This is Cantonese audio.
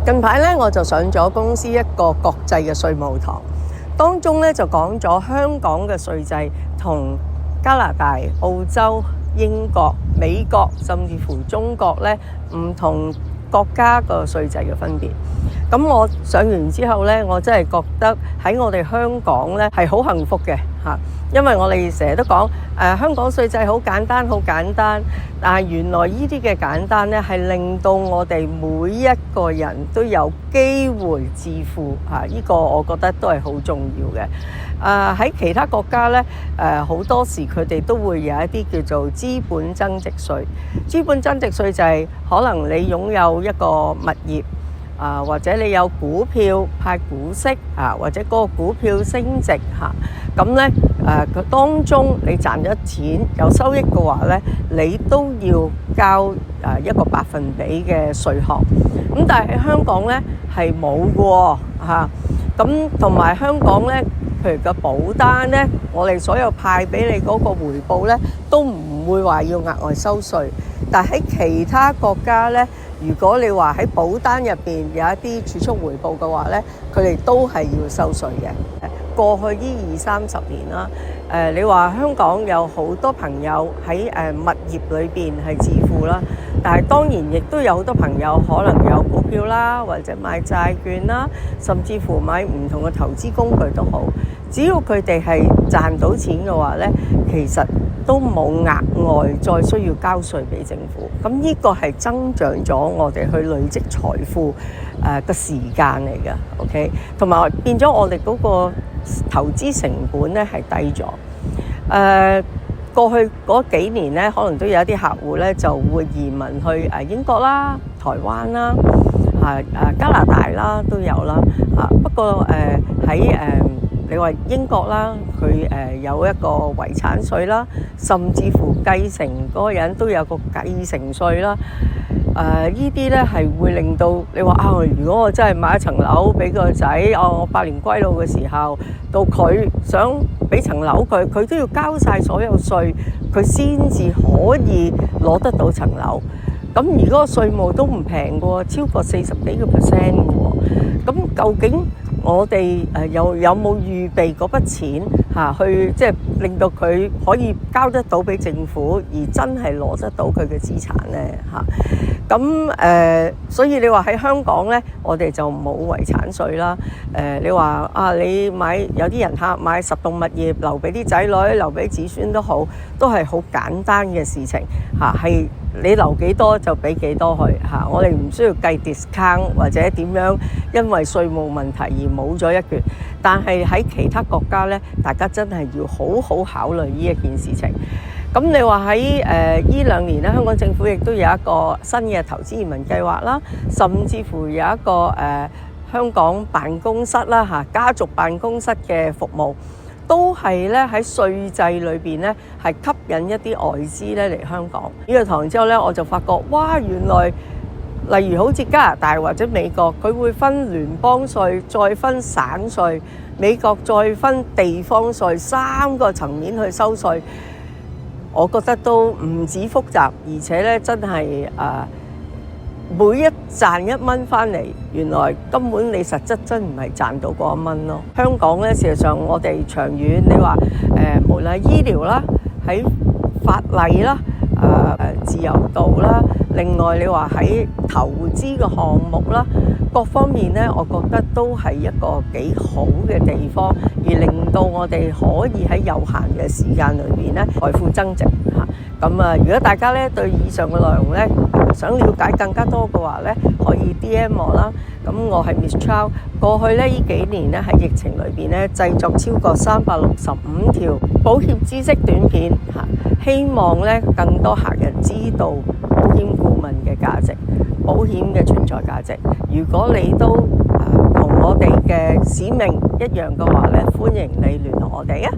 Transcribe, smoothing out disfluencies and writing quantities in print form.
近排咧，我就上咗公司一個國際嘅稅務堂，當中咧就講咗香港嘅稅制同加拿大、澳洲、英國、美國甚至乎中國咧唔同國家個稅制嘅分別。咁我上完之後咧，我真係覺得喺我哋香港咧係好幸福嘅嚇，因為我哋成日都講香港稅制好簡單，好簡單，但係原來呢啲嘅簡單咧係令到我哋每一個人都有機會致富嚇，呢個我覺得都係好重要嘅。喺其他國家咧，好多時佢哋都會有一啲叫做資本增值稅。資本增值稅就係可能你擁有一個物業。或者你有股票派股息或者嗰個股票升值嚇，咁咧佢當中你賺咗錢有收益嘅話咧，你都要交一個百分比嘅稅項。咁但係喺香港咧係冇嘅喎嚇，咁同埋香港咧，譬如個保單咧，我哋所有派俾你嗰個回報咧，都唔會話要額外收稅。但係喺其他國家咧，如果你話喺保單入邊有一啲儲蓄回報嘅話咧，佢哋都係要收稅嘅。過去呢20-30年啦，你話香港有好多朋友喺物業裏邊係致富啦，但係當然亦都有好多朋友可能有股票啦，或者買債券啦，甚至乎買唔同嘅投資工具都好。只要佢哋係賺到錢嘅話咧，其實都冇額外再需要交稅俾政府。咁呢個係增長咗我哋去累積財富嘅時間嚟嘅 ，OK， 同埋變咗我哋嗰個投資成本咧係低咗。過去嗰幾年咧，可能都有一啲客戶咧就會移民去英國啦、台灣啦、加拿大啦都有啦。不過喺你話英國啦，佢有一個遺產稅啦，甚至乎繼承嗰個人都有個繼承稅啦。呢啲咧係會令到你話如果我真係買一層樓俾個仔，我百年歸老嘅時候，到佢想俾層樓佢都要交晒所有稅，佢先至可以攞得到層樓。咁而嗰個稅務都唔平喎，超過40幾個%喎。咁究竟我哋有冇預備嗰筆錢去即係令到佢可以交得到俾政府，而真係攞得到佢嘅資產咧嚇？咁所以你話喺香港咧，我哋就冇遺產稅啦。你話你有啲人買10棟物業留俾啲仔女、留俾子孫都好，都係好簡單嘅事情嚇，係你留幾多就俾幾多去嚇。我哋唔需要計 discount 或者點樣，因為稅務問題而冇咗一橛。但係喺其他國家咧，大家真係要好好考慮呢一件事情。咁你話喺呢2年咧，香港政府亦都有一個新嘅投資移民計劃啦，甚至乎有一個香港辦公室啦嚇，家族辦公室嘅服務，都係咧喺稅制裏邊咧係吸引一啲外資咧嚟香港。呢個堂之後咧，我就發覺哇，原來例如好似加拿大或者美國，佢會分聯邦稅，再分省稅，美國再分地方稅，3個層面去收稅。我覺得都唔止複雜，而且咧真係每一賺1蚊翻嚟，原來根本你實質真唔係賺到嗰1蚊咯。香港咧，事實上我哋長遠，你話無論係醫療啦，喺法例啦，自由度啦，另外你話喺投資嘅項目啦，各方面咧，我覺得都係一個幾好嘅地方，而令到我哋可以喺有限嘅時間裏邊咧財富增值嚇。咁如果大家咧對以上嘅內容咧想了解更加多嘅話咧，可以 DM 我啦。咁我係 Miss Chow， 過去咧呢幾年咧喺疫情裏邊咧製作超過365條保險知識短片嚇，希望咧更多客人知道保險顧問嘅價值、保險嘅存在價值。如果你都同我哋嘅使命一樣嘅話咧，歡迎你聯絡我哋啊！